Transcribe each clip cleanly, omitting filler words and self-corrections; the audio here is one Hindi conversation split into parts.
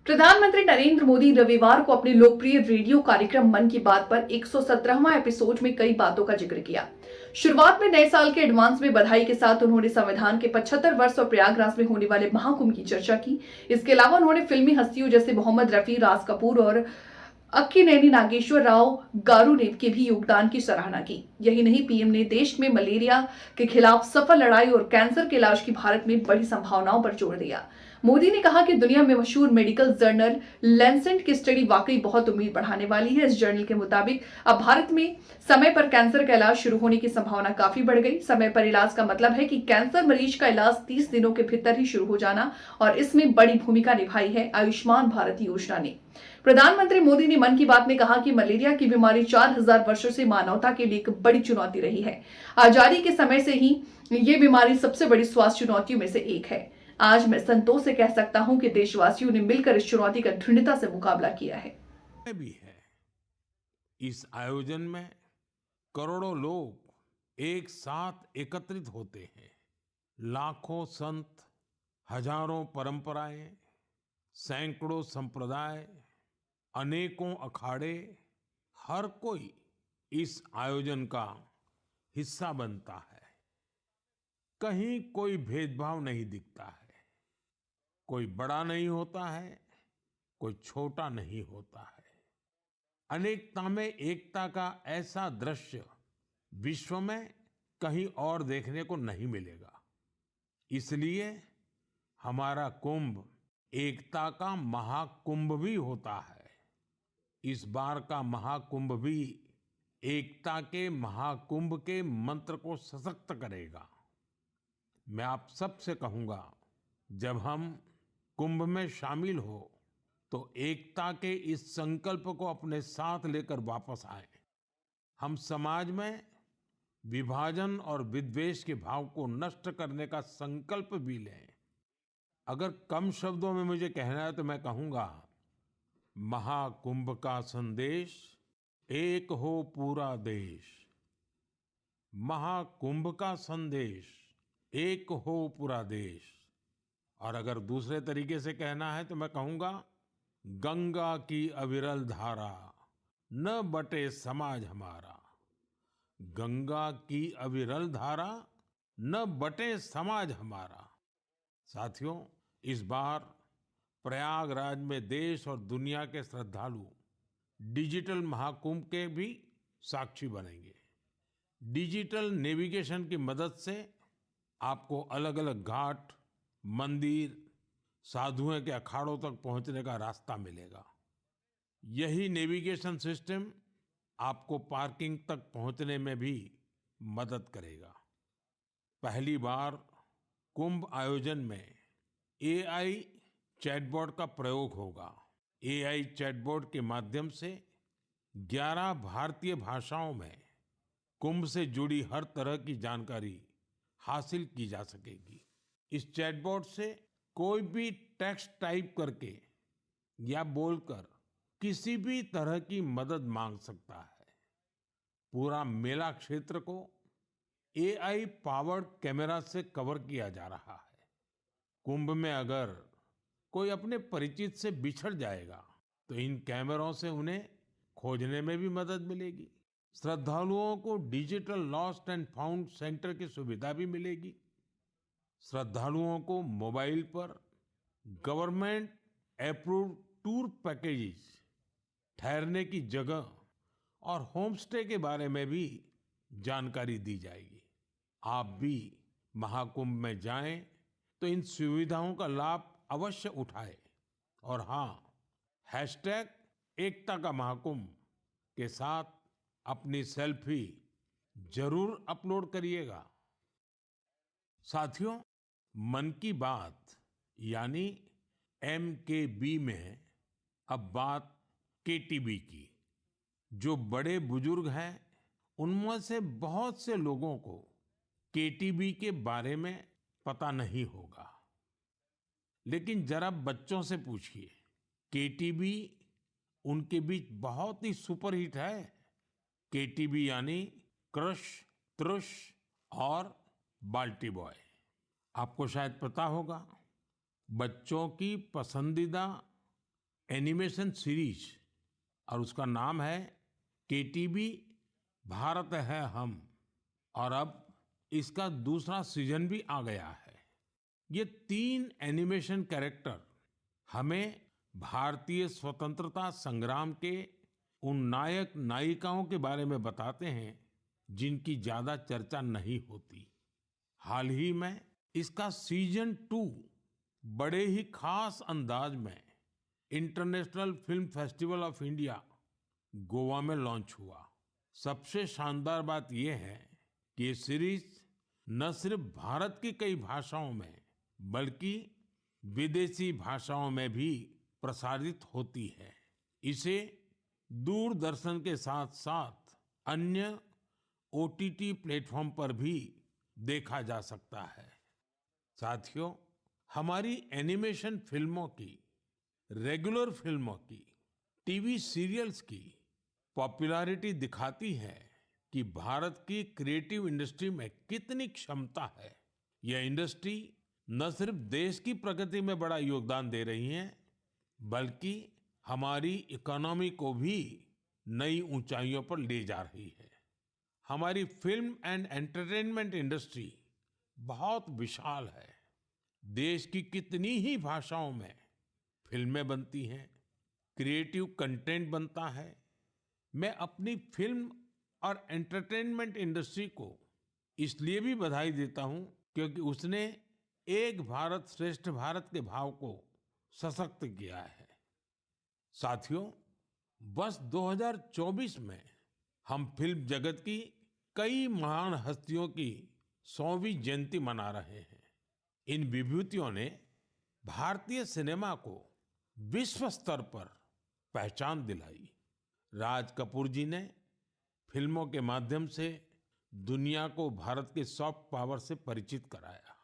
प्रधानमंत्री नरेंद्र मोदी रविवार को अपने लोकप्रिय रेडियो कार्यक्रम मन की बात पर 117वां एपिसोड में कई बातों का जिक्र किया। शुरुआत में नए साल के एडवांस में बधाई के साथ उन्होंने संविधान के 75 वर्ष और प्रयागराज में होने वाले महाकुंभ की चर्चा की। इसके अलावा उन्होंने फिल्मी हस्तियों जैसे मोहम्मद रफी, राज कपूर और अक्कीनेनी नागेश्वर राव गारुदेव के भी योगदान की सराहना की। यही नहीं, पीएम ने देश में मलेरिया के खिलाफ सफल लड़ाई और कैंसर के इलाज की भारत में बड़ी संभावनाओं पर जोर दिया। मोदी ने कहा कि दुनिया में मशहूर मेडिकल जर्नल लैंसेट की स्टडी वाकई बहुत उम्मीद बढ़ाने वाली है। इस जर्नल के मुताबिक अब भारत में समय पर कैंसर का इलाज शुरू होने की संभावना काफी बढ़ गई। समय पर इलाज का मतलब है कि कैंसर मरीज का इलाज 30 दिनों के भीतर ही शुरू हो जाना, और इसमें बड़ी भूमिका निभाई है आयुष्मान भारत योजना ने। प्रधानमंत्री मोदी ने मन की बात में कहा कि मलेरिया की बीमारी 4000 वर्षों से मानवता के लिए एक बड़ी चुनौती रही है। आजादी के समय से ही ये बीमारी सबसे बड़ी स्वास्थ्य चुनौतियों में से एक है। आज मैं संतोष से कह सकता हूं कि देशवासियों ने मिलकर इस चुनौती का दृढ़ता से मुकाबला किया है। भी है। इस आयोजन में करोड़ों लोग एक साथ एकत्रित होते हैं। लाखों संत, हजारों परंपराएं, सैकड़ों संप्रदाय, अनेकों अखाड़े, हर कोई इस आयोजन का हिस्सा बनता है। कहीं कोई भेदभाव नहीं दिखता है। कोई बड़ा नहीं होता है, कोई छोटा नहीं होता है। अनेकता में एकता का ऐसा दृश्य विश्व में कहीं और देखने को नहीं मिलेगा। इसलिए हमारा कुंभ एकता का महाकुंभ भी होता है। इस बार का महाकुंभ भी एकता के महाकुंभ के मंत्र को सशक्त करेगा। मैं आप सबसे कहूंगा, जब हम कुंभ में शामिल हो तो एकता के इस संकल्प को अपने साथ लेकर वापस आए। हम समाज में विभाजन और विद्वेष के भाव को नष्ट करने का संकल्प भी लें। अगर कम शब्दों में मुझे कहना है तो मैं कहूंगा, महाकुंभ का संदेश, एक हो पूरा देश। महाकुंभ का संदेश, एक हो पूरा देश। और अगर दूसरे तरीके से कहना है तो मैं कहूंगा, गंगा की अविरल धारा, न बटे समाज हमारा। गंगा की अविरल धारा, न बटे समाज हमारा। साथियों, इस बार प्रयागराज में देश और दुनिया के श्रद्धालु डिजिटल महाकुंभ के भी साक्षी बनेंगे। डिजिटल नेविगेशन की मदद से आपको अलग अलग घाट, मंदिर, साधुओं के अखाड़ों तक पहुंचने का रास्ता मिलेगा। यही नेविगेशन सिस्टम आपको पार्किंग तक पहुंचने में भी मदद करेगा। पहली बार कुंभ आयोजन में एआई चैटबॉट का प्रयोग होगा। एआई चैटबॉट के माध्यम से 11 भारतीय भाषाओं में कुंभ से जुड़ी हर तरह की जानकारी हासिल की जा सकेगी। इस चैटबॉट से कोई भी टेक्स्ट टाइप करके या बोलकर किसी भी तरह की मदद मांग सकता है। पूरा मेला क्षेत्र को एआई पावर्ड कैमरा से कवर किया जा रहा है। कुंभ में अगर कोई अपने परिचित से बिछड़ जाएगा तो इन कैमरों से उन्हें खोजने में भी मदद मिलेगी। श्रद्धालुओं को digital lost and found centre की सुविधा भी मिलेगी। श्रद्धालुओं को मोबाइल पर गवर्नमेंट अप्रूव्ड टूर पैकेजेस, ठहरने की जगह और होम स्टे के बारे में भी जानकारी दी जाएगी। आप भी महाकुंभ में जाएं तो इन सुविधाओं का लाभ अवश्य उठाएं। और हाँ, हैशटैग एकता का महाकुंभ के साथ अपनी सेल्फी जरूर अपलोड करिएगा। साथियों, मन की बात यानी MKB में अब बात KTB की। जो बड़े बुजुर्ग हैं, उनमें से बहुत से लोगों को KTB के बारे में पता नहीं होगा। लेकिन जरा बच्चों से पूछिए, KTB उनके बीच बहुत ही सुपरहिट है। KTB यानी क्रश, त्रुश और बाल्टी बॉय। आपको शायद पता होगा, बच्चों की पसंदीदा एनिमेशन सीरीज और उसका नाम है केटीबी भारत है हम। और अब इसका दूसरा सीजन भी आ गया है। ये 3 एनिमेशन कैरेक्टर हमें भारतीय स्वतंत्रता संग्राम के उन नायक नायिकाओं के बारे में बताते हैं जिनकी ज्यादा चर्चा नहीं होती। हाल ही में इसका सीजन 2 बड़े ही खास अंदाज में international film festival of India Goa में लॉन्च हुआ। सबसे शानदार बात यह है कि ये सीरीज न सिर्फ भारत की कई भाषाओं में बल्कि विदेशी भाषाओं में भी प्रसारित होती है। इसे दूरदर्शन के साथ साथ अन्य ओटीटी प्लेटफॉर्म पर भी देखा जा सकता है। साथियों, हमारी एनिमेशन फिल्मों की, रेगुलर फिल्मों की, टीवी सीरियल्स की पॉपुलैरिटी दिखाती है कि भारत की क्रिएटिव इंडस्ट्री में कितनी क्षमता है। यह इंडस्ट्री न सिर्फ देश की प्रगति में बड़ा योगदान दे रही है बल्कि हमारी इकोनॉमी को भी नई ऊंचाइयों पर ले जा रही है। हमारी फिल्म एंड एंटरटेनमेंट इंडस्ट्री बहुत विशाल है। देश की कितनी ही भाषाओं में फिल्में बनती हैं, क्रिएटिव कंटेंट बनता है। मैं अपनी फिल्म और एंटरटेनमेंट इंडस्ट्री को इसलिए भी बधाई देता हूं क्योंकि उसने एक भारत श्रेष्ठ भारत के भाव को सशक्त किया है। साथियों, वर्ष 2024 में हम फिल्म जगत की कई महान हस्तियों की 100वीं जयंती मना रहे हैं। इन विभूतियों ने भारतीय सिनेमा को विश्व स्तर पर पहचान दिलाई। राज कपूर जी ने फिल्मों के माध्यम से दुनिया को भारत के सॉफ्ट पावर से परिचित कराया।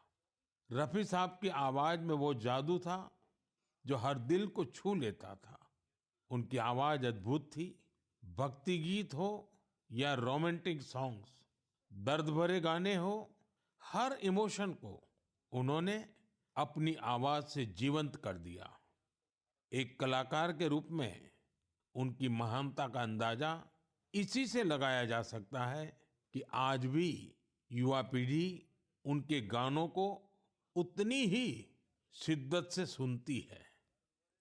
रफी साहब की आवाज में वो जादू था जो हर दिल को छू लेता था। उनकी आवाज अद्भुत थी। भक्ति गीत हो या रोमांटिक सॉन्ग्स, दर्द भरे गाने हो, हर इमोशन को उन्होंने अपनी आवाज से जीवंत कर दिया। एक कलाकार के रूप में उनकी महानता का अंदाजा इसी से लगाया जा सकता है कि आज भी युवा पीढ़ी उनके गानों को उतनी ही शिद्दत से सुनती है।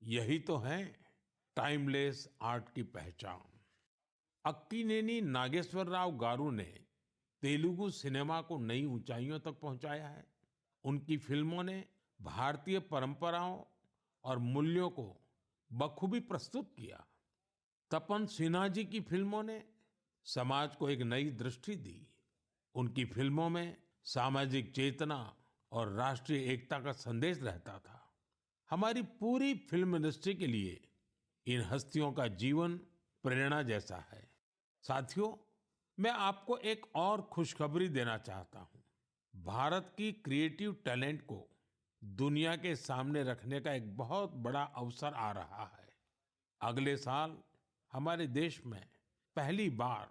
यही तो है टाइमलेस आर्ट की पहचान। अक्कीनेनी नागेश्वर राव गारू ने तेलुगु सिनेमा को नई ऊंचाइयों तक पहुंचाया है। उनकी फिल्मों ने भारतीय परंपराओं और मूल्यों को बखूबी प्रस्तुत किया। तपन सिन्हा जी की फिल्मों ने समाज को एक नई दृष्टि दी। उनकी फिल्मों में सामाजिक चेतना और राष्ट्रीय एकता का संदेश रहता था। हमारी पूरी फिल्म इंडस्ट्री के लिए इन हस्तियों का जीवन प्रेरणा जैसा है। साथियों, मैं आपको एक और खुशखबरी देना चाहता हूं। भारत की क्रिएटिव टैलेंट को दुनिया के सामने रखने का एक बहुत बड़ा अवसर आ रहा है। अगले साल हमारे देश में पहली बार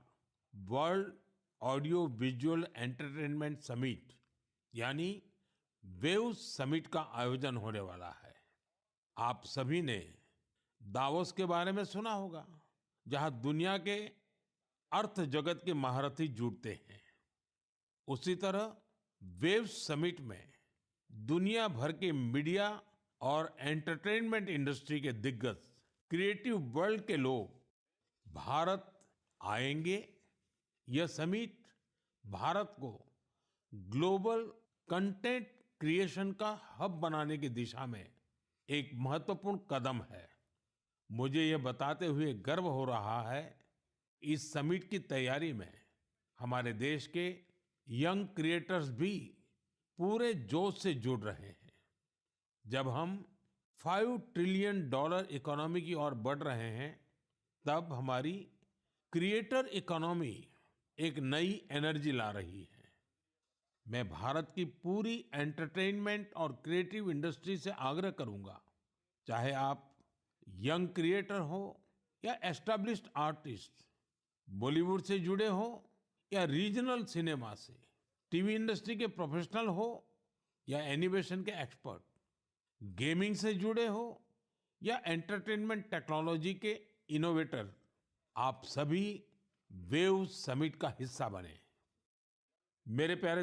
world audio visual entertainment summit यानी वेव्स समिट का आयोजन होने वाला है। आप सभी ने दावोस के बारे में सुना होगा, जहां दुनिया के अर्थ जगत के महारथी जुटते हैं। उसी तरह वेव्स समिट में दुनिया भर के मीडिया और एंटरटेनमेंट इंडस्ट्री के दिग्गज, क्रिएटिव वर्ल्ड के लोग भारत आएंगे। यह समिट भारत को ग्लोबल कंटेंट क्रिएशन का हब बनाने की दिशा में एक महत्वपूर्ण कदम है। मुझे यह बताते हुए गर्व हो रहा है, इस समिट की तैयारी में हमारे देश के यंग क्रिएटर्स भी पूरे जोश से जुड़ रहे हैं। जब हम $5 ट्रिलियन इकोनॉमी की ओर बढ़ रहे हैं, तब हमारी क्रिएटर इकोनॉमी एक नई एनर्जी ला रही है। मैं भारत की पूरी एंटरटेनमेंट और क्रिएटिव इंडस्ट्री से आग्रह करूंगा, चाहे आप यंग क्रिएटर हो या एस्टैब्लिश्ड आर्टिस्ट, बॉलीवुड से जुड़े हो या रीजनल सिनेमा से, टीवी इंडस्ट्री के प्रोफेशनल हो या एनिमेशन के एक्सपर्ट, गेमिंग से जुड़े हो या एंटरटेनमेंट टेक्नोलॉजी के इनोवेटर, आप सभी वेव समिट का हिस्सा बने। मेरे प्यारे